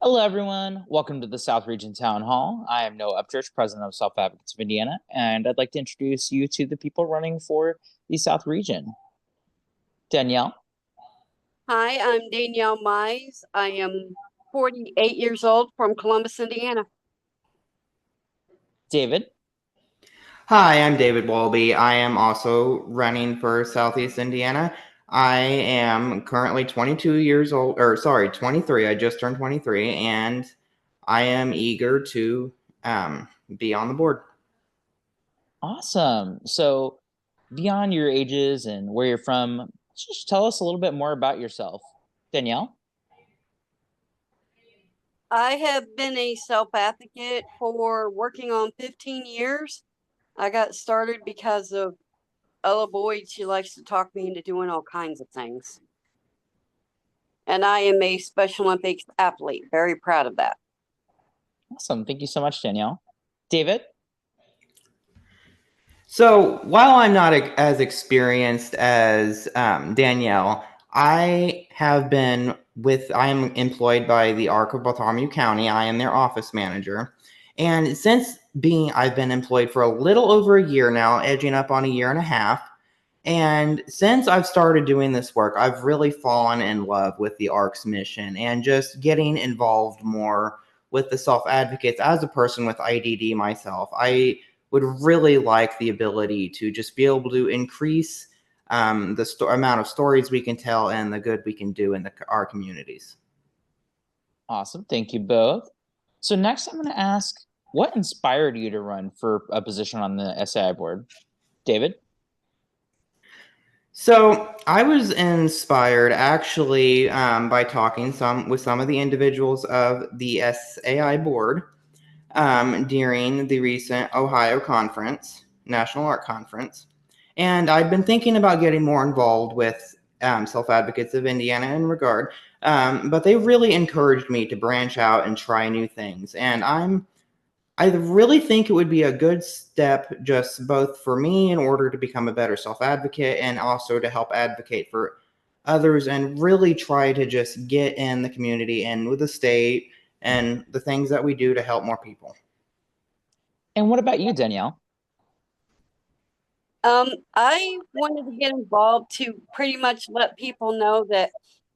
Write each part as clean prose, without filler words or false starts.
Hello, everyone. Welcome to the South Region Town Hall. I am Noah Upchurch, president of Self-Advocacy of Indiana, and I'd like to introduce you to the people running for the South Region. Danielle. Hi, I'm Danielle Mize. I am 48 years old from Columbus, Indiana. David. Hi, I'm David Walby. I am also running for Southeast Indiana. I am currently 23. I just turned 23, and I am eager to be on the board. Awesome. So beyond your ages and where you're from, just tell us a little bit more about yourself. Danielle. I have been a self-advocate for working on 15 years. I got started because of Ella Boyd. She likes to talk me into doing all kinds of things. And I am a Special Olympics athlete. Very proud of that. Awesome. Thank you so much, Danielle. David. So while I'm not as experienced as Danielle, I am employed by the ARC of Bartholomew County. I am their office manager. And I've been employed for a little over a year now, edging up on a year and a half. And since I've started doing this work, I've really fallen in love with the ARC's mission and just getting involved more with the self-advocates. As a person with IDD myself, I would really like the ability to just be able to increase the amount of stories we can tell and the good we can do in our communities. Awesome. Thank you both. So next I'm going to ask, what inspired you to run for a position on the SAI board? David? So I was inspired actually by talking with some of the individuals of the SAI board during the recent Ohio conference, National Art Conference. And I'd been thinking about getting more involved with Self-Advocates of Indiana in regard, but they really encouraged me to branch out and try new things. And I really think it would be a good step just both for me in order to become a better self-advocate and also to help advocate for others and really try to just get in the community and with the state and the things that we do to help more people. And what about you, Danielle? I wanted to get involved to pretty much let people know that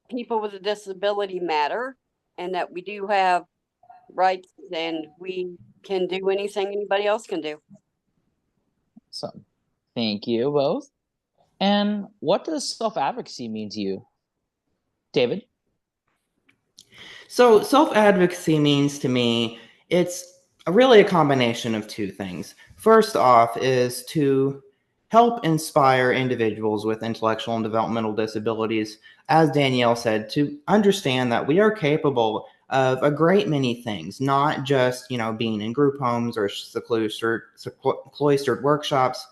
people with a disability matter and that we do have rights and we can do anything anybody else can do. So, thank you both. And what does self-advocacy mean to you? David? So self-advocacy means to me, it's really a combination of two things. First off is to help inspire individuals with intellectual and developmental disabilities, as Danielle said, to understand that we are capable of a great many things, not just, being in group homes or cloistered workshops,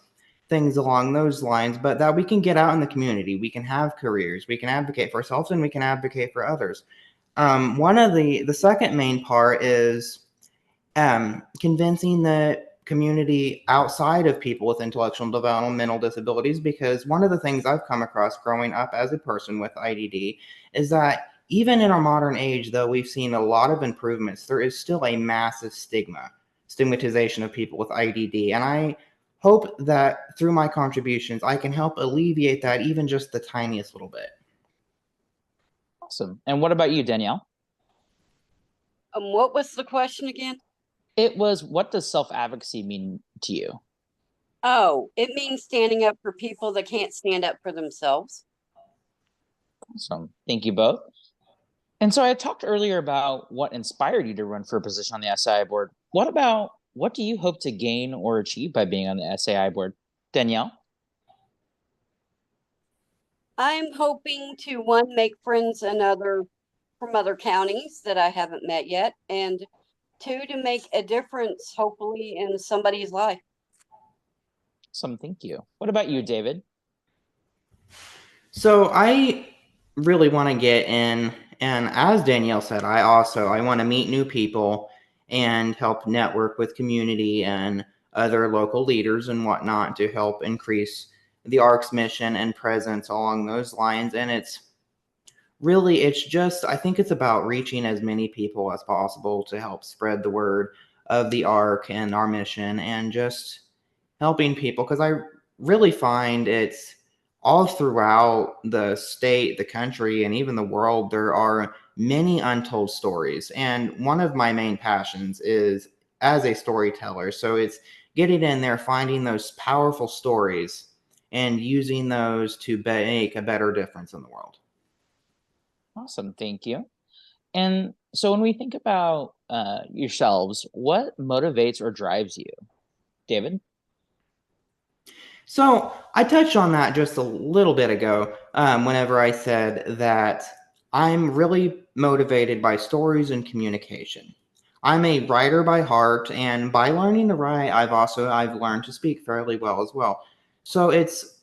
things along those lines, but that we can get out in the community, we can have careers, we can advocate for ourselves, and we can advocate for others. One of the second main part is convincing the community outside of people with intellectual and developmental disabilities, because one of the things I've come across growing up as a person with IDD is that even in our modern age, though we've seen a lot of improvements, there is still a massive stigmatization of people with IDD. And I hope that through my contributions, I can help alleviate that even just the tiniest little bit. Awesome. And what about you, Danielle? What was the question again? It was, what does self-advocacy mean to you? Oh, it means standing up for people that can't stand up for themselves. Awesome. Thank you both. And so I talked earlier about what inspired you to run for a position on the SAI board. What do you hope to gain or achieve by being on the SAI board? Danielle? I'm hoping to, one, make friends from other counties that I haven't met yet, and two, to make a difference, hopefully, in somebody's life. Awesome. Thank you. What about you, David? So I really want to get in, and as Danielle said, I want to meet new people and help network with community and other local leaders and whatnot to help increase the ARC's mission and presence along those lines. And it's really, it's just, I think it's about reaching as many people as possible to help spread the word of the ARC and our mission, and just helping people, because I really find it's all throughout the state, the country, and even the world, there are many untold stories. And one of my main passions is as a storyteller. So it's getting in there, finding those powerful stories, and using those to make a better difference in the world. Awesome. Thank you. And so when we think about yourselves, what motivates or drives you? David? So I touched on that just a little bit ago, whenever I said that I'm really motivated by stories and communication. I'm a writer by heart, and by learning to write, I've learned to speak fairly well as well. So it's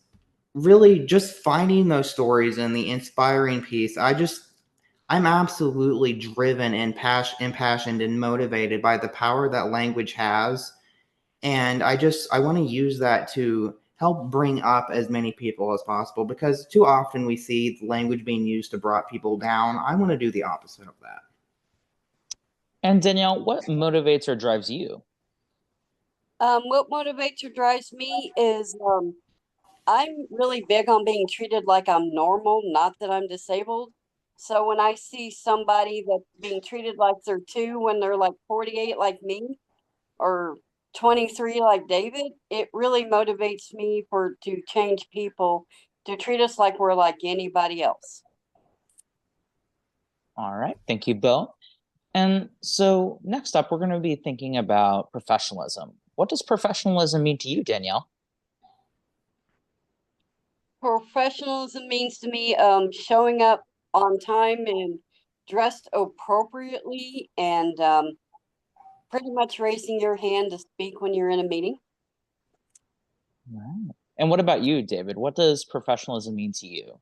really just finding those stories and the inspiring piece. I'm absolutely driven and impassioned and motivated by the power that language has, and I want to use that to help bring up as many people as possible, because too often we see the language being used to brought people down. I want to do the opposite of that. And Danielle, what motivates or drives you? What motivates or drives me is I'm really big on being treated like I'm normal, not that I'm disabled. So when I see somebody that's being treated like they're two when they're like 48 like me, or 23 like David, it really motivates me to change people to treat us like we're like anybody else. All right. Thank you, Bill. And so next up, we're going to be thinking about professionalism. What does professionalism mean to you, Danielle? Professionalism means to me showing up on time and dressed appropriately, and pretty much raising your hand to speak when you're in a meeting. All right. And what about you, David? What does professionalism mean to you?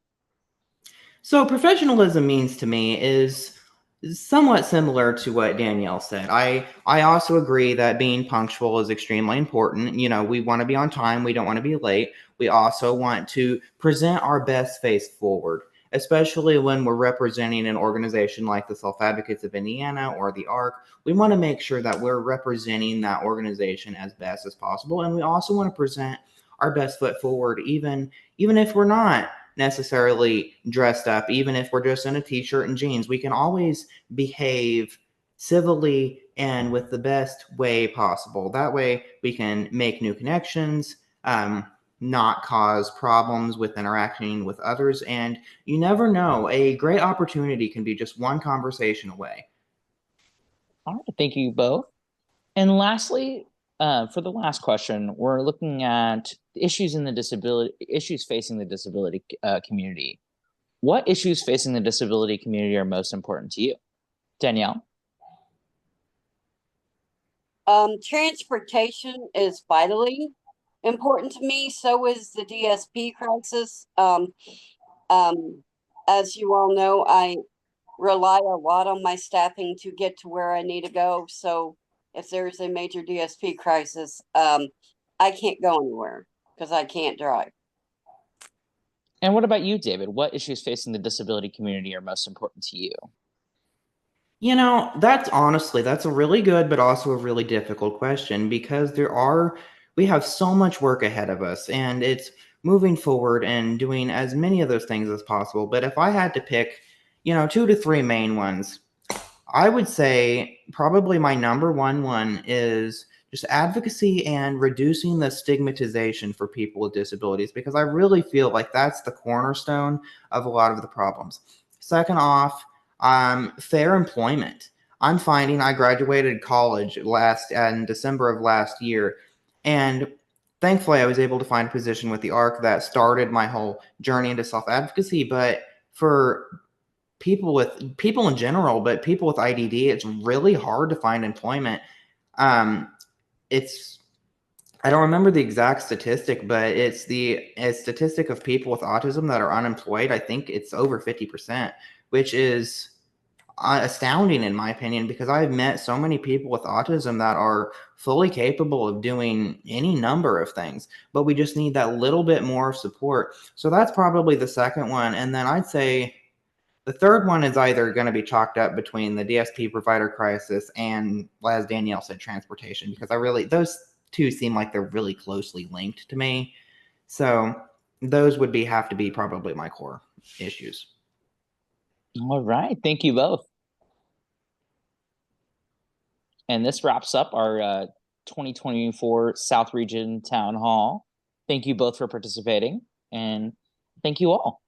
So professionalism means to me is somewhat similar to what Danielle said. I also agree that being punctual is extremely important. You know, we want to be on time, we don't want to be late. We also want to present our best face forward, especially when we're representing an organization like the Self-Advocates of Indiana or the ARC. We want to make sure that we're representing that organization as best as possible, and we also want to present our best foot forward, even if we're not necessarily dressed up. Even if we're just in a t-shirt and jeans, we can always behave civilly and with the best way possible. That way we can make new connections, not cause problems with interacting with others. And you never know, a great opportunity can be just one conversation away. All right. Thank you both. And lastly, for the last question, we're looking at issues facing the disability community. What issues facing the disability community are most important to you, Danielle? Transportation is vitally important to me. So is the DSP crisis. As you all know, I rely a lot on my staffing to get to where I need to go. So if there's a major DSP crisis, I can't go anywhere because I can't drive. And what about you, David? What issues facing the disability community are most important to you? You know, that's a really good, but also a really difficult question, because we have so much work ahead of us, and it's moving forward and doing as many of those things as possible. But if I had to pick, two to three main ones, I would say probably my number one is just advocacy and reducing the stigmatization for people with disabilities, because I really feel like that's the cornerstone of a lot of the problems. Second off, fair employment. I'm finding I graduated college in December of last year, and thankfully I was able to find a position with the ARC that started my whole journey into self-advocacy. But for people in general, but people with IDD, it's really hard to find employment. Um, it's I don't remember the exact statistic, but it's a statistic of people with autism that are unemployed. I think it's over 50%, which is astounding in my opinion, because I've met so many people with autism that are fully capable of doing any number of things, but we just need that little bit more support. So that's probably the second one. And then I'd say The third one is either going to be chalked up between the DSP provider crisis and, as Danielle said, transportation, because those two seem like they're really closely linked to me. So those would have to be probably my core issues. All right. Thank you both. And this wraps up our 2024 South Region Town Hall. Thank you both for participating, and thank you all.